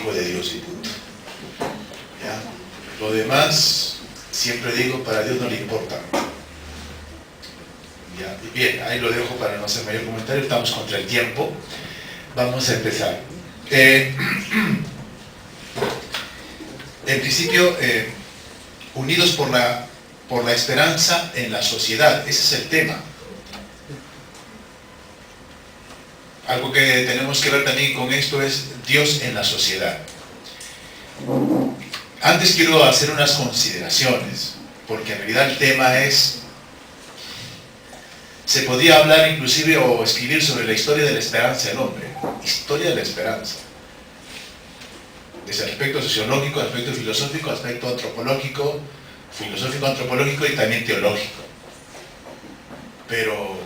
hijo de Dios y punto. ¿Ya? Lo demás, siempre digo, para Dios no le importa. ¿Ya? Bien, ahí lo dejo para no hacer mayor comentario. Estamos contra el tiempo. Vamos a empezar. En principio, unidos por la esperanza en la sociedad. Ese es el tema. Algo que tenemos que ver también con esto es Dios en la sociedad. Antes quiero hacer unas consideraciones, porque en realidad el tema es... Se podía hablar inclusive o escribir sobre la historia de la esperanza del hombre. Historia de la esperanza. Desde el aspecto sociológico, aspecto filosófico, aspecto antropológico, filosófico, antropológico y también teológico. Pero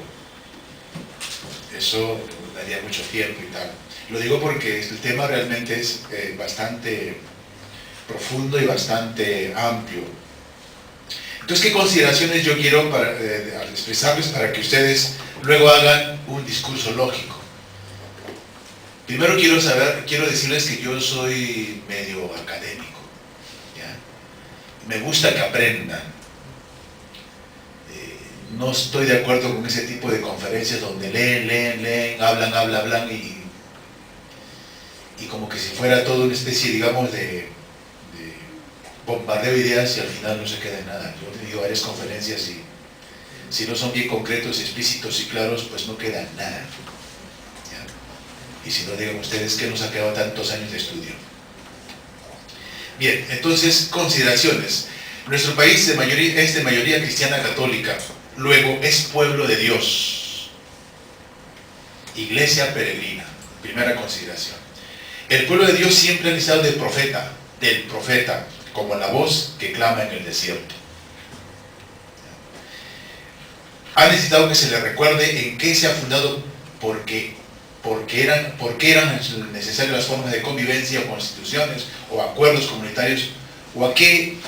eso daría mucho tiempo y tal. Lo digo porque el tema realmente es bastante profundo y bastante amplio. Entonces, ¿qué consideraciones yo quiero expresarles para que ustedes luego hagan un discurso lógico? Primero quiero decirles que yo soy medio académico, ¿ya? Me gusta que aprendan. No estoy de acuerdo con ese tipo de conferencias donde leen, hablan y como que si fuera todo una especie, digamos, de bombardeo de ideas y al final no se queda en nada. Yo he tenido varias conferencias y si no son bien concretos, explícitos y claros, pues no queda nada. ¿Ya? Y si no, digan ustedes que nos ha quedado tantos años de estudio. Bien, entonces, consideraciones. Nuestro país es de mayoría cristiana católica. Luego, es pueblo de Dios. Iglesia peregrina. Primera consideración. El pueblo de Dios siempre ha necesitado del profeta, como la voz que clama en el desierto. Ha necesitado que se le recuerde en qué se ha fundado, por qué eran necesarias las formas de convivencia o constituciones o acuerdos comunitarios o a qué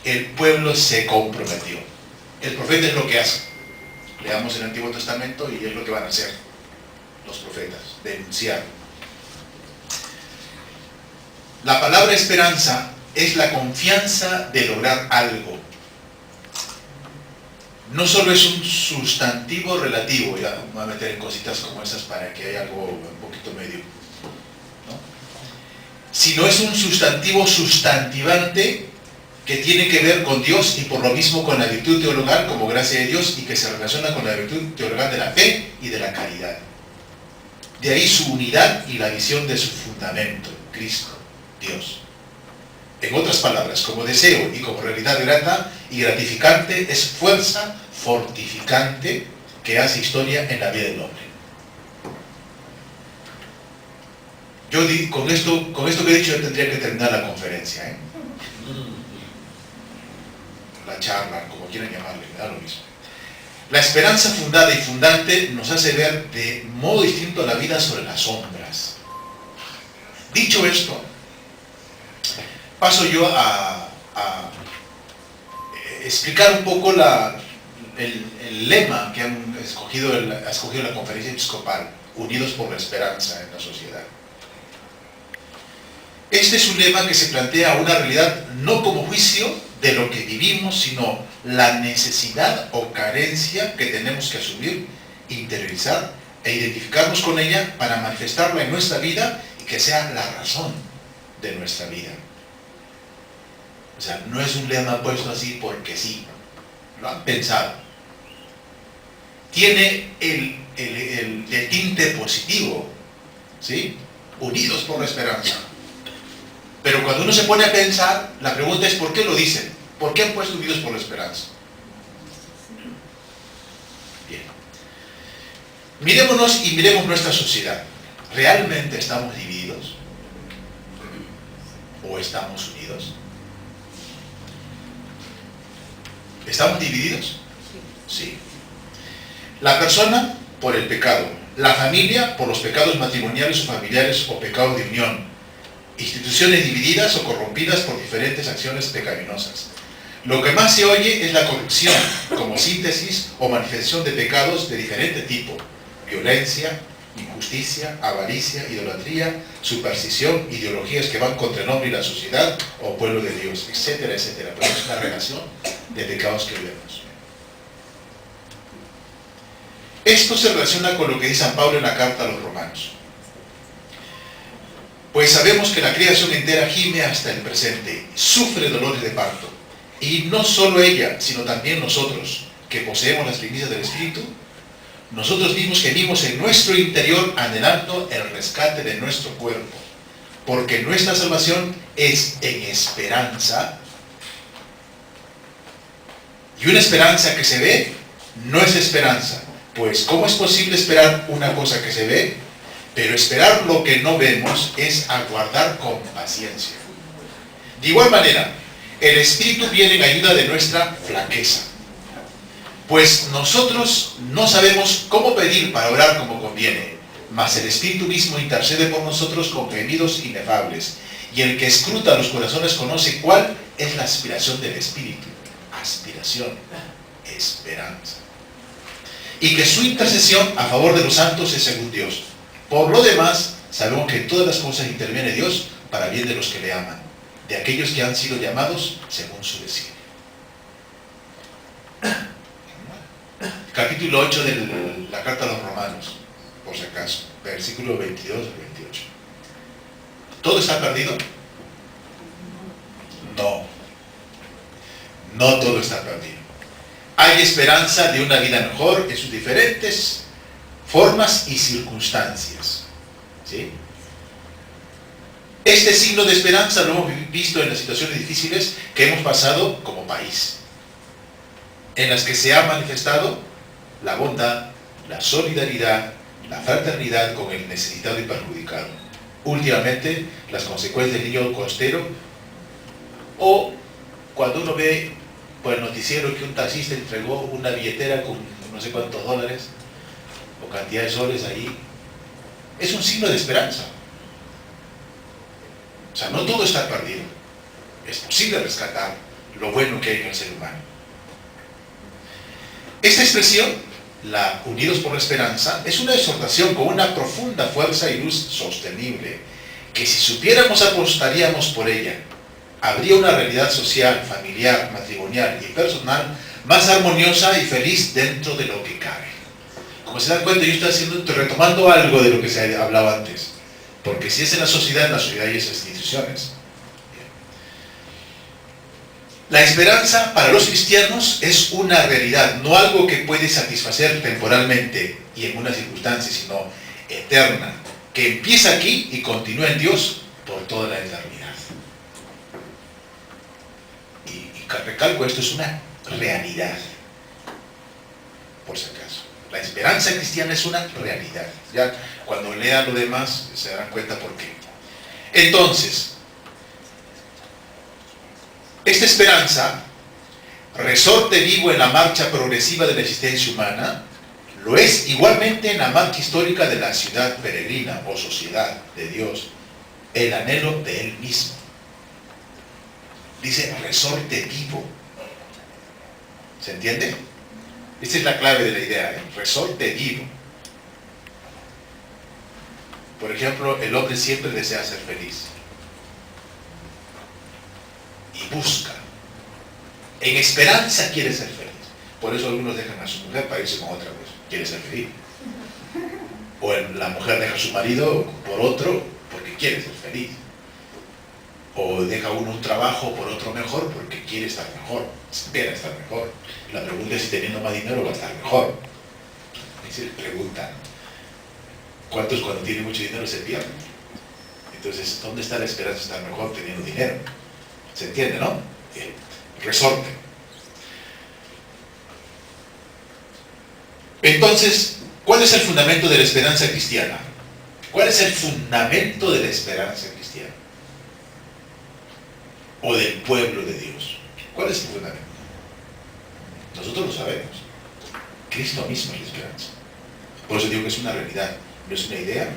el pueblo se comprometió. El profeta es lo que hace. Leamos el Antiguo Testamento y es lo que van a hacer los profetas, denunciar. La palabra esperanza es la confianza de lograr algo. No solo es un sustantivo relativo, ya me voy a meter en cositas como esas para que haya algo un poquito medio, ¿no? Sino es un sustantivo sustantivante que tiene que ver con Dios y por lo mismo con la virtud teologal como gracia de Dios y que se relaciona con la virtud teologal de la fe y de la caridad. De ahí su unidad y la visión de su fundamento, Cristo, Dios. En otras palabras, como deseo y como realidad grata y gratificante, es fuerza fortificante que hace historia en la vida del hombre. Yo con esto que he dicho, yo tendría que terminar la conferencia, ¿eh? La charla, como quieran llamarle, me da lo mismo. La esperanza fundada y fundante nos hace ver de modo distinto la vida sobre las sombras. Dicho esto, paso yo a explicar un poco el lema que ha escogido la conferencia episcopal, unidos por la esperanza en la sociedad. Este es un lema que se plantea una realidad no como juicio de lo que vivimos, sino la necesidad o carencia que tenemos que asumir, interiorizar e identificarnos con ella para manifestarla en nuestra vida y que sea la razón de nuestra vida. O sea, no es un lema puesto así porque sí, lo han pensado. Tiene el tinte positivo, ¿sí? Unidos por la esperanza. Pero cuando uno se pone a pensar, la pregunta es ¿por qué lo dicen? ¿Por qué han puesto unidos por la esperanza? Bien. Mirémonos y miremos nuestra sociedad. ¿Realmente estamos divididos? ¿O estamos unidos? ¿Estamos divididos? Sí. La persona por el pecado, la familia por los pecados matrimoniales o familiares o pecados de unión, instituciones divididas o corrompidas por diferentes acciones pecaminosas. Lo que más se oye es la corrupción como síntesis o manifestación de pecados de diferente tipo: violencia, injusticia, avaricia, idolatría, superstición, ideologías que van contra el hombre y la sociedad o pueblo de Dios, etcétera, etcétera. Pero es una relación de pecados que vemos. Esto se relaciona con lo que dice San Pablo en la carta a los Romanos. Pues sabemos que la creación entera gime hasta el presente, sufre dolores de parto. Y no solo ella, sino también nosotros, que poseemos las primicias del Espíritu, nosotros mismos gemimos en nuestro interior anhelando el rescate de nuestro cuerpo. Porque nuestra salvación es en esperanza. Y una esperanza que se ve no es esperanza. Pues ¿cómo es posible esperar una cosa que se ve? Pero esperar lo que no vemos es aguardar con paciencia. De igual manera, el Espíritu viene en ayuda de nuestra flaqueza. Pues nosotros no sabemos cómo pedir para orar como conviene, mas el Espíritu mismo intercede por nosotros con gemidos inefables. Y el que escruta los corazones conoce cuál es la aspiración del Espíritu. Aspiración, esperanza. Y que su intercesión a favor de los santos es según Dios. Por lo demás, sabemos que en todas las cosas interviene Dios para bien de los que le aman, de aquellos que han sido llamados según su designio. Capítulo 8 de la carta a los Romanos, por si acaso, versículo 22 al 28. ¿Todo está perdido? No. No todo está perdido. Hay esperanza de una vida mejor en sus diferentes formas y circunstancias. ¿Sí? Este signo de esperanza lo hemos visto en las situaciones difíciles que hemos pasado como país, en las que se ha manifestado la bondad, la solidaridad, la fraternidad con el necesitado y perjudicado. Últimamente, las consecuencias del niño costero, o cuando uno ve por el noticiero que un taxista entregó una billetera con no sé cuántos dólares o cantidad de soles ahí, es un signo de esperanza. O sea, no todo está perdido. Es posible rescatar lo bueno que hay en el ser humano. Esta expresión, la Unidos por la Esperanza, es una exhortación con una profunda fuerza y luz sostenible, que si supiéramos apostaríamos por ella. Habría una realidad social, familiar, matrimonial y personal más armoniosa y feliz dentro de lo que cabe. Como se dan cuenta, yo estoy retomando algo de lo que se hablaba antes. Porque si es en la sociedad hay esas instituciones. La esperanza para los cristianos es una realidad, no algo que puede satisfacer temporalmente y en una circunstancia, sino eterna, que empieza aquí y continúa en Dios por toda la eternidad. Y recalco, esto es una realidad, por si acaso. La esperanza cristiana es una realidad. Ya cuando lean lo demás se darán cuenta por qué. Entonces, esta esperanza, resorte vivo en la marcha progresiva de la existencia humana, lo es igualmente en la marcha histórica de la ciudad peregrina o sociedad de Dios, el anhelo de Él mismo. Dice resorte vivo. ¿Se entiende? Esta es la clave de la idea, resorte vivo. Por ejemplo, el hombre siempre desea ser feliz. Y busca. En esperanza quiere ser feliz. Por eso algunos dejan a su mujer para irse con otra vez. Quiere ser feliz. O la mujer deja a su marido por otro porque quiere ser feliz. O deja uno un trabajo por otro mejor porque quiere estar mejor. Espera estar mejor. La pregunta es si teniendo más dinero va a estar mejor. Y se preguntan, ¿cuántos cuando tienen mucho dinero se pierden? Entonces, ¿dónde está la esperanza de estar mejor teniendo dinero? ¿Se entiende, no? Resorte. Entonces, ¿cuál es el fundamento de la esperanza cristiana? ¿Cuál es el fundamento de la esperanza cristiana? O del pueblo de Dios. ¿Cuál es el fundamento? Nosotros lo sabemos. Cristo mismo es la esperanza. Por eso digo que es una realidad. No es una idea,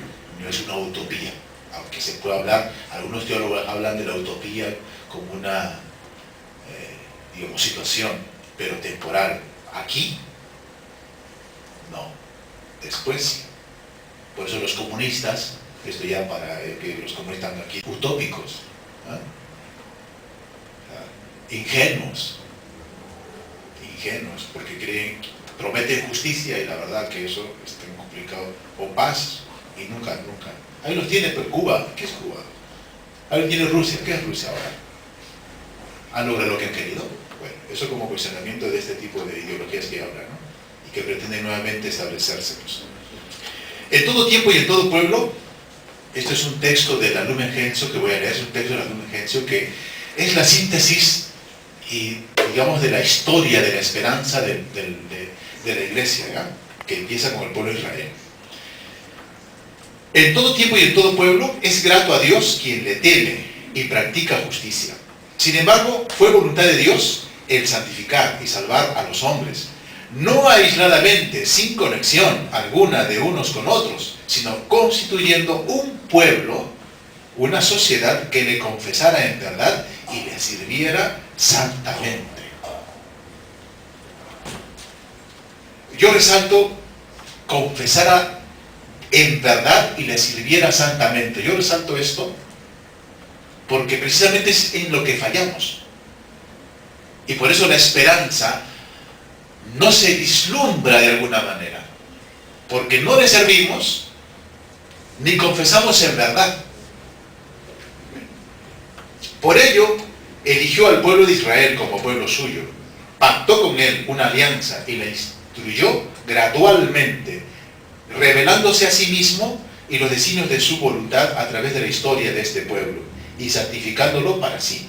no es una utopía. Aunque se pueda hablar, algunos teólogos hablan de la utopía como una digamos, situación, pero temporal. Aquí, no. Después sí. Por eso los comunistas, esto ya para que los comunistas están aquí, utópicos, ¿eh? Ingenuos, porque creen, prometen justicia y la verdad que eso es tan complicado, o paz, y nunca. Ahí los tiene, pero Cuba, ¿qué es Cuba? Ahí tiene Rusia, ¿qué es Rusia ahora? ¿Han logrado lo que han querido? Bueno, eso como cuestionamiento de este tipo de ideologías que hablan, ¿no? Y que pretenden nuevamente establecerse. Pues. En todo tiempo y en todo pueblo, esto es un texto de la Lumen Gentium que voy a leer, es un texto de la Lumen Gentium que es la síntesis y digamos de la historia de la esperanza de la iglesia, ¿ya? Que empieza con el pueblo de Israel. En todo tiempo y en todo pueblo es grato a Dios quien le teme y practica justicia. Sin embargo, fue voluntad de Dios el santificar y salvar a los hombres, no aisladamente, sin conexión alguna de unos con otros, sino constituyendo un pueblo, una sociedad que le confesara en verdad y le sirviera santamente. Yo resalto, confesara en verdad y le sirviera santamente. Yo resalto esto porque precisamente es en lo que fallamos. Y por eso la esperanza no se vislumbra de alguna manera, porque no le servimos ni confesamos en verdad. Por ello, eligió al pueblo de Israel como pueblo suyo, pactó con él una alianza y le instruyó gradualmente, revelándose a sí mismo y los designios de su voluntad a través de la historia de este pueblo y santificándolo para sí.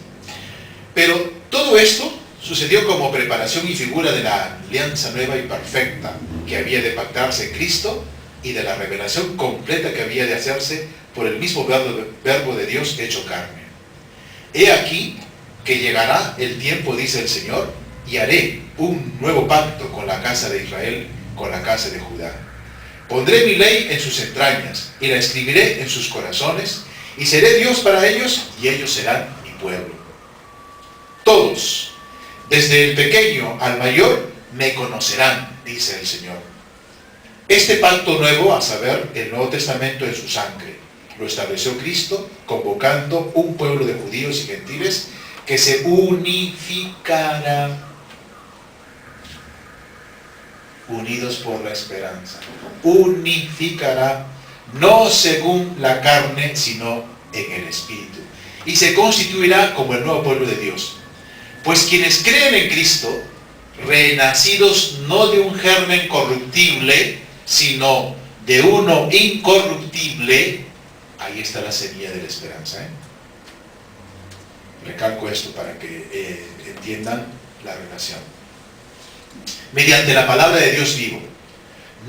Pero todo esto sucedió como preparación y figura de la alianza nueva y perfecta que había de pactarse en Cristo y de la revelación completa que había de hacerse por el mismo verbo de Dios hecho carne. He aquí que llegará el tiempo, dice el Señor, y haré un nuevo pacto con la casa de Israel, con la casa de Judá. Pondré mi ley en sus entrañas y la escribiré en sus corazones y seré Dios para ellos y ellos serán mi pueblo. Todos, desde el pequeño al mayor, me conocerán, dice el Señor. Este pacto nuevo, a saber, el Nuevo Testamento en su sangre, lo estableció Cristo, convocando un pueblo de judíos y gentiles que se unificará, unidos por la esperanza. Unificará, no según la carne, sino en el Espíritu. Y se constituirá como el nuevo pueblo de Dios. Pues quienes creen en Cristo, renacidos no de un germen corruptible, sino de uno incorruptible, ahí está la semilla de la esperanza. Recalco esto para que entiendan la relación. Mediante la palabra de Dios vivo,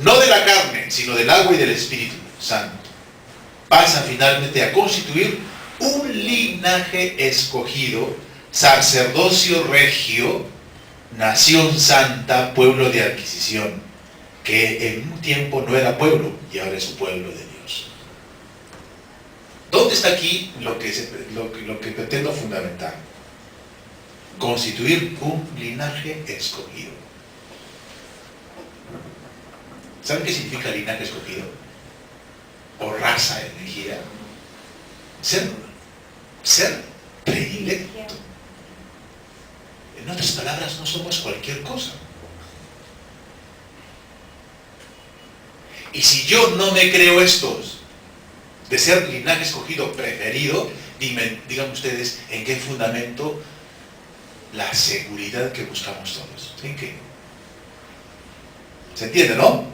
no de la carne, sino del agua y del Espíritu Santo, pasa finalmente a constituir un linaje escogido, sacerdocio regio, nación santa, pueblo de adquisición, que en un tiempo no era pueblo y ahora es un pueblo de Dios. ¿Dónde está aquí lo que pretendo fundamentar? Constituir un linaje escogido. ¿Saben qué significa linaje escogido? O raza elegida. Ser predilecto. En otras palabras, no somos cualquier cosa. Y si yo no me creo estos, de ser linaje escogido preferido, digan ustedes, ¿en qué fundamento la seguridad que buscamos todos? ¿En qué? ¿Se entiende, no?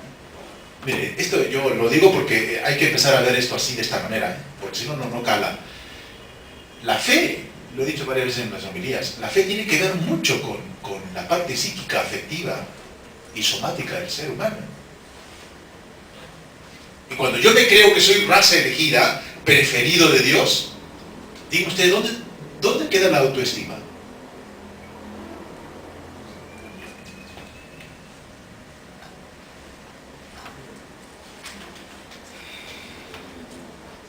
Mire, esto yo lo digo porque hay que empezar a ver esto así, de esta manera, porque si no, no cala. La fe, lo he dicho varias veces en las homilías, la fe tiene que ver mucho con la parte psíquica, afectiva y somática del ser humano. Y cuando yo me creo que soy raza elegida, preferido de Dios, diga usted, ¿dónde queda la autoestima?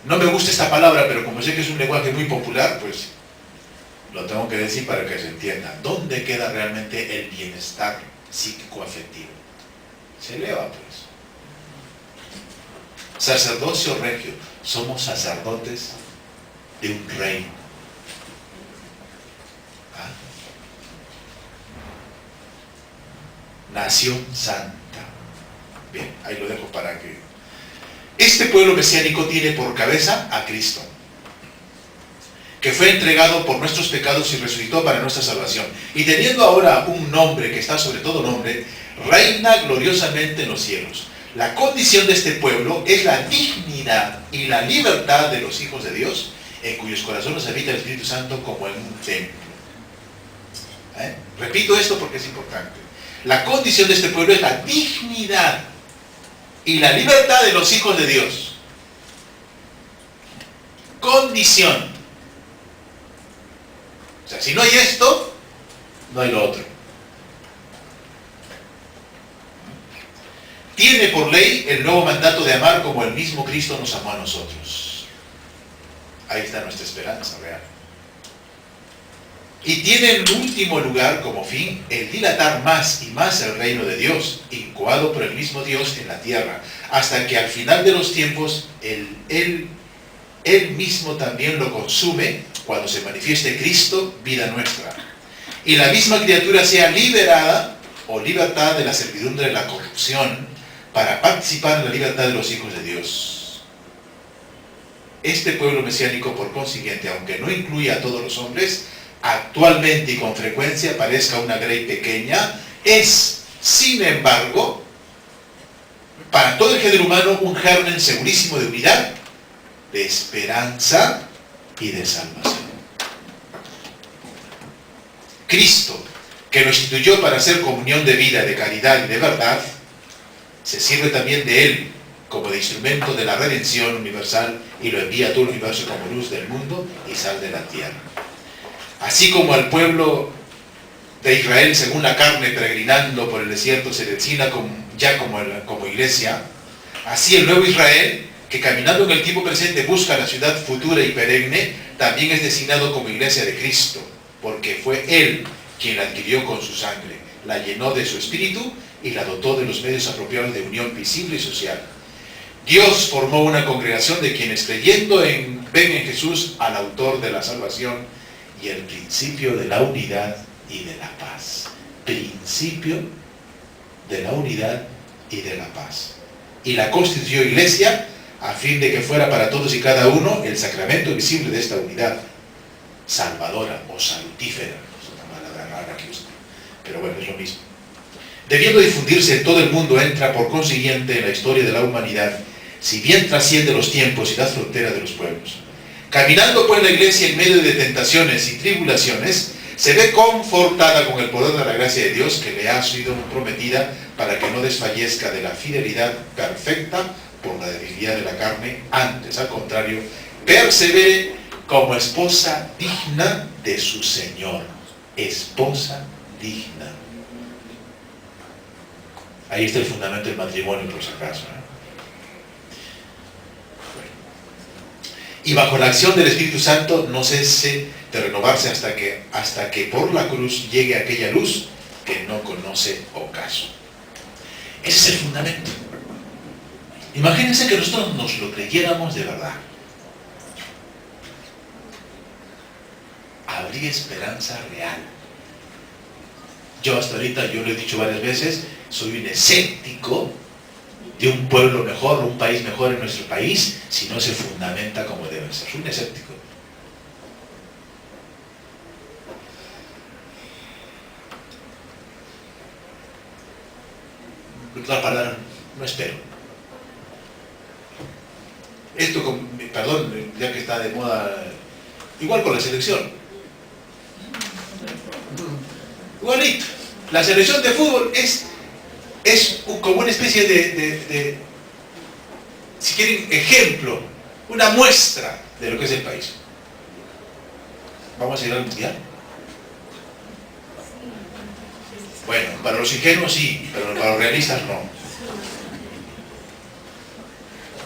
No me gusta esta palabra, pero como sé que es un lenguaje muy popular, pues lo tengo que decir para que se entienda. ¿Dónde queda realmente el bienestar psíquico-afectivo? Se eleva, pues. Sacerdocio regio. Somos sacerdotes de un reino. ¿Ah? Nación santa. Bien, ahí lo dejo para que... Este pueblo mesiánico tiene por cabeza a Cristo, que fue entregado por nuestros pecados y resucitó para nuestra salvación. Y teniendo ahora un nombre que está sobre todo nombre, reina gloriosamente en los cielos. La condición de este pueblo es la dignidad y la libertad de los hijos de Dios, en cuyos corazones habita el Espíritu Santo como en un templo. Repito esto porque es importante. La condición de este pueblo es la dignidad y la libertad de los hijos de Dios. Condición. O sea, si no hay esto, no hay lo otro. Tiene por ley el nuevo mandato de amar como el mismo Cristo nos amó a nosotros. Ahí está nuestra esperanza real. Y tiene en último lugar como fin el dilatar más y más el reino de Dios, incoado por el mismo Dios en la tierra, hasta que al final de los tiempos Él mismo también lo consume cuando se manifieste Cristo, vida nuestra. Y la misma criatura sea liberada o libertad de la servidumbre de la corrupción para participar en la libertad de los hijos de Dios. Este pueblo mesiánico, por consiguiente, aunque no incluye a todos los hombres, actualmente y con frecuencia parezca una grey pequeña, es, sin embargo, para todo el género humano un germen segurísimo de unidad, de esperanza y de salvación. Cristo, que lo instituyó para hacer comunión de vida, de caridad y de verdad, se sirve también de Él como de instrumento de la redención universal y lo envía a todo el universo como luz del mundo y sal de la tierra. Así como al pueblo de Israel, según la carne, peregrinando por el desierto, se designa ya como iglesia, así el nuevo Israel, que caminando en el tiempo presente busca la ciudad futura y perenne, también es designado como iglesia de Cristo, porque fue Él quien la adquirió con su sangre, la llenó de su espíritu y la dotó de los medios apropiados de unión visible y social. Dios formó una congregación de quienes creyendo ven en Jesús al autor de la salvación y el principio de la unidad y de la paz. Principio de la unidad y de la paz. Y la constituyó iglesia a fin de que fuera para todos y cada uno el sacramento visible de esta unidad, salvadora o salutífera. Es una palabra rara que usa, pero bueno, es lo mismo. Debiendo difundirse en todo el mundo, entra por consiguiente en la historia de la humanidad, si bien trasciende los tiempos y las fronteras de los pueblos. Caminando pues la iglesia en medio de tentaciones y tribulaciones, se ve confortada con el poder de la gracia de Dios que le ha sido prometida para que no desfallezca de la fidelidad perfecta por la debilidad de la carne, antes, al contrario, persevere como esposa digna de su Señor. Esposa digna. Ahí está el fundamento del matrimonio, por si acaso. Y bajo la acción del Espíritu Santo no cese de renovarse hasta que por la cruz llegue aquella luz que no conoce ocaso. Ese es el fundamento. Imagínense que nosotros nos lo creyéramos de verdad. Habría esperanza real. Yo hasta ahorita, yo lo he dicho varias veces, soy un escéptico de un pueblo mejor, un país mejor en nuestro país, si no se fundamenta como debe ser. Soy un escéptico. La palabra, no espero. Esto, perdón, ya que está de moda, igual con la selección. Igualito. La selección de fútbol es como una especie de, si quieren, ejemplo, una muestra de lo que es el país. ¿Vamos a ir al mundial? Bueno, para los ingenuos sí, pero para los realistas no.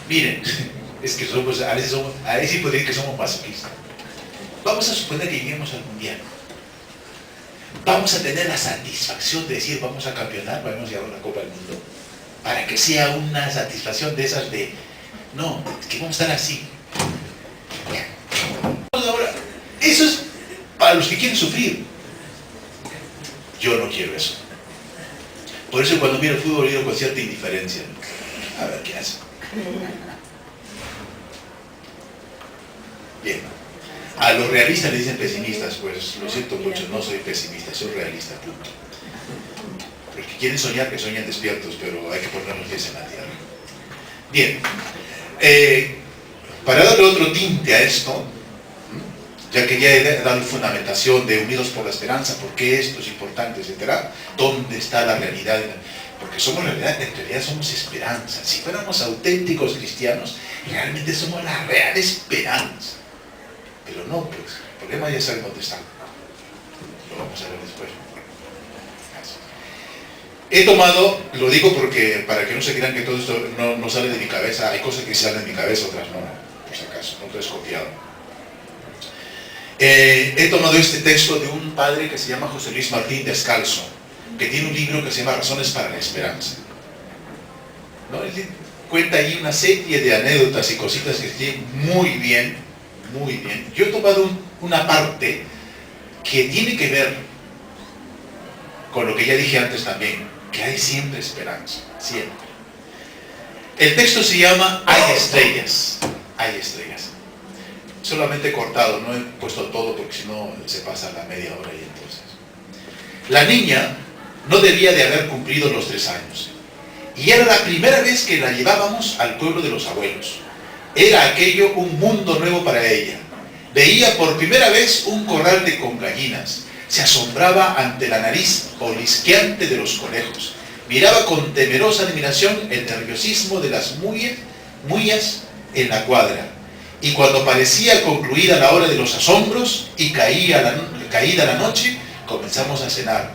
Miren, es que a veces sí puede decir que somos masoquistas. Vamos a suponer que lleguemos al mundial. Vamos a tener la satisfacción de decir vamos a campeonar, vamos a llevar una Copa del Mundo, para que sea una satisfacción de esas de No, es que vamos a estar así. Ahora, eso es para los que quieren sufrir. Yo no quiero eso. Por eso cuando miro el fútbol miro con cierta indiferencia. A ver qué hace. Bien. A los realistas le dicen pesimistas, pues lo siento mucho, no soy pesimista, soy realista, punto. Los que quieren soñar, que sueñan despiertos, pero hay que poner los pies en la tierra. Bien. Para darle otro tinte a esto, ya que ya he dado fundamentación de Unidos por la Esperanza, por qué esto es importante, etcétera, ¿dónde está la realidad? Porque somos realidad, en realidad somos esperanza. Si fuéramos auténticos cristianos, realmente somos la real esperanza. Pero no, pues, el problema ya saben dónde está. Lo vamos a ver después. He tomado, lo digo porque para que no se crean que todo esto no sale de mi cabeza, hay cosas que salen de mi cabeza, otras no, por si acaso, no todo es copiado. He tomado este texto de un padre que se llama José Luis Martín Descalzo, que tiene un libro que se llama Razones para la Esperanza. ¿No? Él cuenta ahí una serie de anécdotas y cositas que están muy bien, muy bien. Yo he tomado una parte que tiene que ver con lo que ya dije antes también, que hay siempre esperanza, siempre. El texto se llama Hay estrellas, hay estrellas. Solamente cortado, no he puesto todo porque si no se pasa la media hora y entonces. La niña no debía de haber cumplido los 3 años. Y era la primera vez que la llevábamos al pueblo de los abuelos. Era aquello un mundo nuevo para ella. Veía por primera vez un corral con gallinas. Se asombraba ante la nariz olisqueante de los conejos. Miraba con temerosa admiración el nerviosismo de las mullas en la cuadra. Y cuando parecía concluida la hora de los asombros y caída la noche, comenzamos a cenar.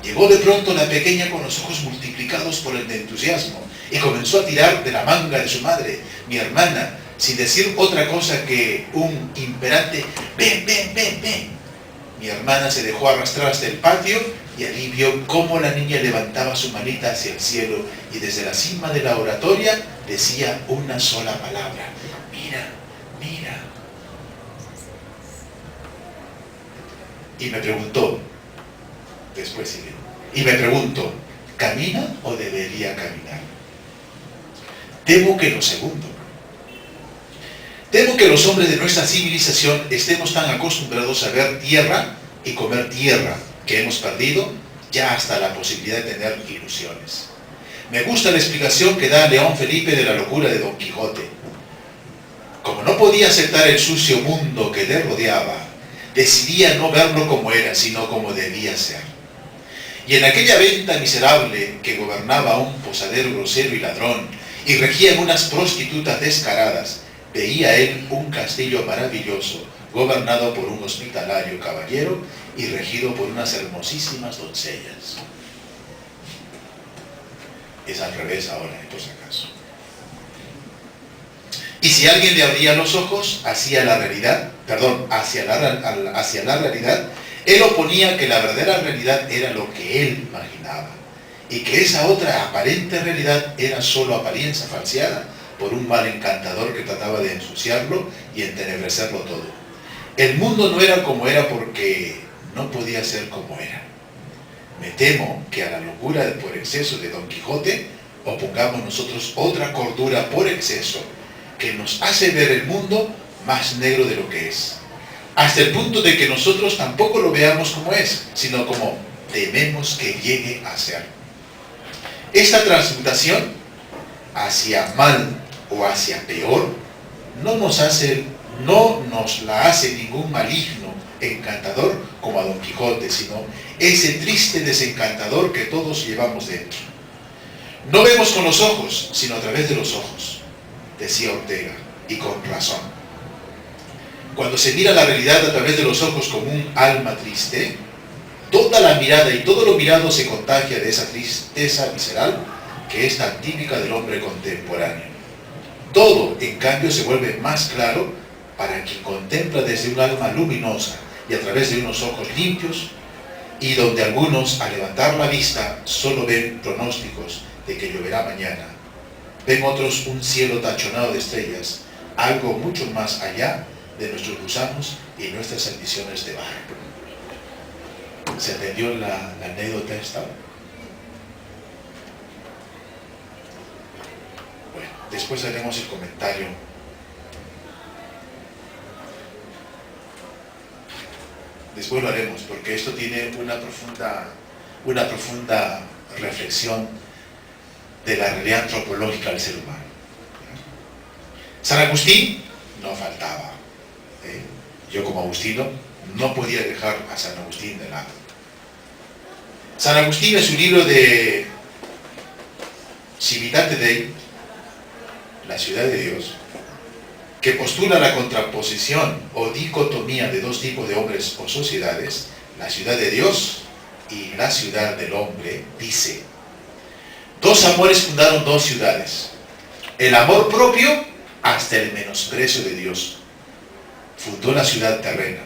Llegó de pronto la pequeña con los ojos multiplicados por el entusiasmo y comenzó a tirar de la manga de su madre, mi hermana, sin decir otra cosa que un imperante «ven, ven, ven, ven». Mi hermana se dejó arrastrar hasta el patio y allí vio cómo la niña levantaba su manita hacia el cielo y desde la cima de la oratoria decía una sola palabra: «Mira, mira». Y me preguntó, después sigue, y me pregunto, ¿camina o debería caminar? Temo que lo segundo. Temo que los hombres de nuestra civilización estemos tan acostumbrados a ver tierra y comer tierra que hemos perdido ya hasta la posibilidad de tener ilusiones. Me gusta la explicación que da León Felipe de la locura de Don Quijote. Como no podía aceptar el sucio mundo que le rodeaba, decidía no verlo como era, sino como debía ser. Y en aquella venta miserable que gobernaba un posadero grosero y ladrón y regían unas prostitutas descaradas, veía él un castillo maravilloso, gobernado por un hospitalario caballero y regido por unas hermosísimas doncellas. Es al revés ahora, por si acaso. Y si alguien le abría los ojos hacia la realidad, él oponía que la verdadera realidad era lo que él imaginaba, y que esa otra aparente realidad era solo apariencia falseada por un mal encantador que trataba de ensuciarlo y entenebrecerlo todo. El mundo no era como era porque no podía ser como era. Me temo que a la locura por exceso de Don Quijote opongamos nosotros otra cordura por exceso que nos hace ver el mundo más negro de lo que es, hasta el punto de que nosotros tampoco lo veamos como es, sino como tememos que llegue a ser. Esta transmutación hacia mal o hacia peor no nos la hace ningún maligno encantador como a Don Quijote, sino ese triste desencantador que todos llevamos dentro. No vemos con los ojos, sino a través de los ojos, decía Ortega, y con razón. Cuando se mira la realidad a través de los ojos como un alma triste, toda la mirada y todo lo mirado se contagia de esa tristeza visceral que es tan típica del hombre contemporáneo. Todo, en cambio, se vuelve más claro para quien contempla desde un alma luminosa y a través de unos ojos limpios, y donde algunos, al levantar la vista, solo ven pronósticos de que lloverá mañana, ven otros un cielo tachonado de estrellas, algo mucho más allá de nuestros gusanos y nuestras ambiciones de barro. ¿Se entendió la anécdota esta? Bueno, después haremos el comentario. Después lo haremos, porque esto tiene una profunda reflexión de la realidad antropológica del ser humano. San Agustín no faltaba. Yo como agustino no podía dejar a San Agustín de lado. San Agustín, en su libro de Civitate Dei, la ciudad de Dios, que postula la contraposición o dicotomía de dos tipos de hombres o sociedades, la ciudad de Dios y la ciudad del hombre, dice: dos amores fundaron dos ciudades, el amor propio hasta el menosprecio de Dios fundó la ciudad terrena,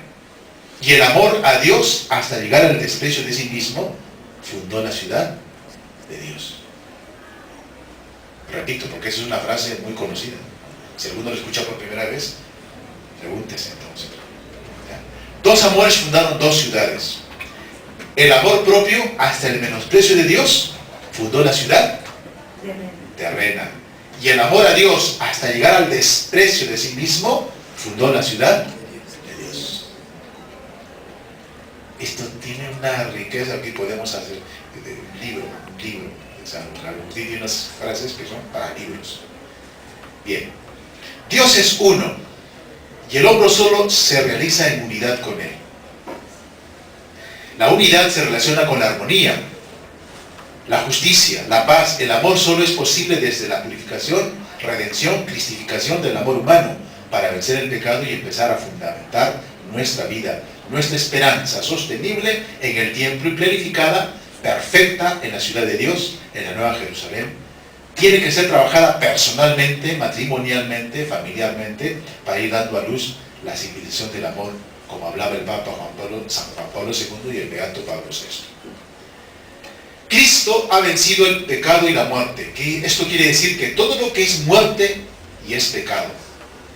y el amor a Dios hasta llegar al desprecio de sí mismo fundó la ciudad de Dios. Repito, porque esa es una frase muy conocida. Si alguno lo escucha por primera vez, pregúntese entonces. ¿Ya? Dos amores fundaron dos ciudades. El amor propio hasta el menosprecio de Dios fundó la ciudad terrena. Y el amor a Dios hasta llegar al desprecio de sí mismo fundó la ciudad de Dios. Esto tiene una riqueza que podemos hacer. Un libro. O sea, Agustín tiene unas frases que son para libros. Bien. Dios es uno, y el hombre solo se realiza en unidad con Él. La unidad se relaciona con la armonía, la justicia, la paz. El amor solo es posible desde la purificación, redención, cristificación del amor humano, para vencer el pecado y empezar a fundamentar nuestra vida, nuestra esperanza sostenible en el tiempo y planificada, perfecta en la ciudad de Dios, en la Nueva Jerusalén. Tiene que ser trabajada personalmente, matrimonialmente, familiarmente, para ir dando a luz la civilización del amor, como hablaba el Papa San Juan Pablo II y el Beato Pablo VI. Cristo ha vencido el pecado y la muerte. Esto quiere decir que todo lo que es muerte y es pecado.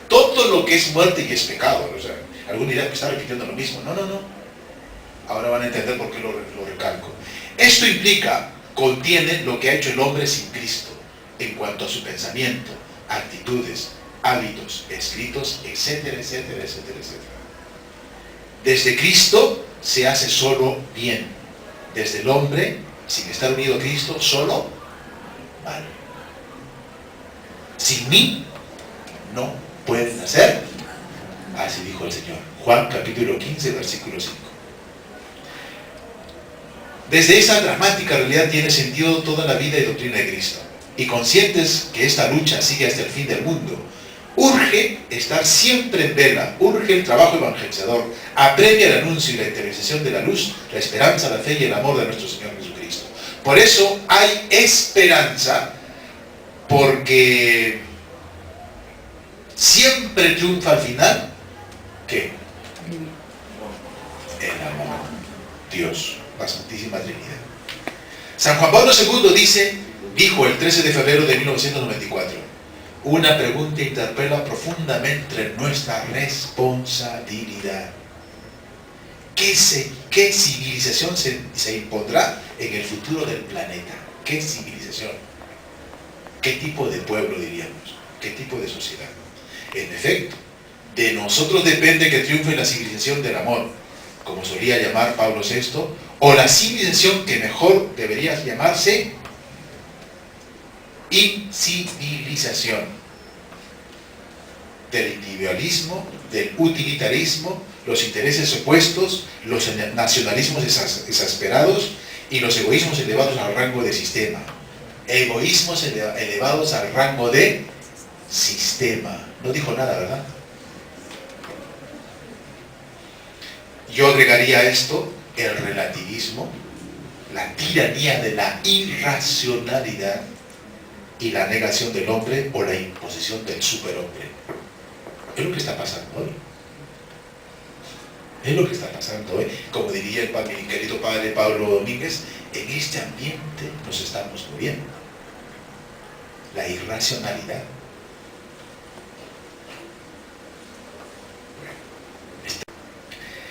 Todo lo que es muerte y es pecado. O sea, alguna idea que está repitiendo lo mismo. No. Ahora van a entender por qué lo recalco. Esto contiene lo que ha hecho el hombre sin Cristo, en cuanto a su pensamiento, actitudes, hábitos, escritos, etcétera. Desde Cristo se hace solo bien. Desde el hombre, sin estar unido a Cristo, solo mal. Sin mí no pueden hacer. Así dijo el Señor. Juan capítulo 15, versículo 5. Desde esa dramática realidad tiene sentido toda la vida y doctrina de Cristo. Y conscientes que esta lucha sigue hasta el fin del mundo, urge estar siempre en vela, urge el trabajo evangelizador, apremia el anuncio y la interiorización de la luz, la esperanza, la fe y el amor de nuestro Señor Jesucristo. Por eso hay esperanza, porque siempre triunfa al final, ¿qué? El amor. Dios, la Santísima Trinidad. San Juan Pablo II dijo el 13 de febrero de 1994, una pregunta interpela profundamente nuestra responsabilidad. ¿Qué civilización se impondrá en el futuro del planeta? ¿Qué civilización? ¿Qué tipo de pueblo diríamos? ¿Qué tipo de sociedad? En efecto, de nosotros depende que triunfe la civilización del amor, como solía llamar Pablo VI, o la civilización que mejor debería llamarse incivilización, del individualismo, del utilitarismo, los intereses opuestos, los nacionalismos exasperados y los egoísmos elevados al rango de sistema. Egoísmos elevados al rango de sistema. No dijo nada, ¿verdad? Yo agregaría a esto el relativismo, la tiranía de la irracionalidad y la negación del hombre o la imposición del superhombre. Es lo que está pasando hoy. Es lo que está pasando hoy. Como diría mi querido padre Pablo Domínguez, en este ambiente nos estamos moviendo. la irracionalidad.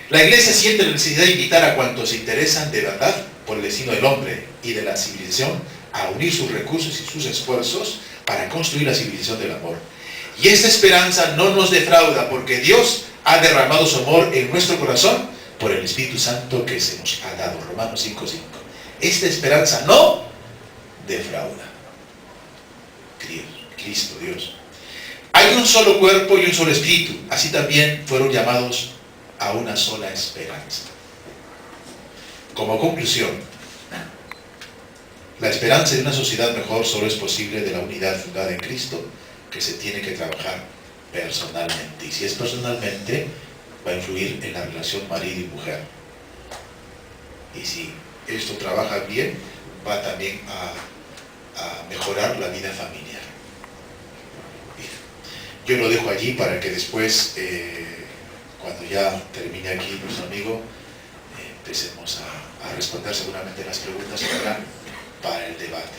La Iglesia siente la necesidad de invitar a cuantos se interesan de verdad por el destino del hombre y de la civilización a unir sus recursos y sus esfuerzos para construir la civilización del amor. Y esta esperanza no nos defrauda porque Dios ha derramado su amor en nuestro corazón por el Espíritu Santo que se nos ha dado. Romanos 5:5. Esta esperanza no defrauda. Cristo, Dios. Hay un solo cuerpo y un solo espíritu. Así también fueron llamados a una sola esperanza. Como conclusión, la esperanza de una sociedad mejor solo es posible de la unidad fundada en Cristo, que se tiene que trabajar personalmente. Y si es personalmente, va a influir en la relación marido y mujer. Y si esto trabaja bien, va también a mejorar la vida familiar. Bien. Yo lo dejo allí para que después, cuando ya termine aquí nuestro amigo, empecemos a responder seguramente las preguntas que habrá para el debate.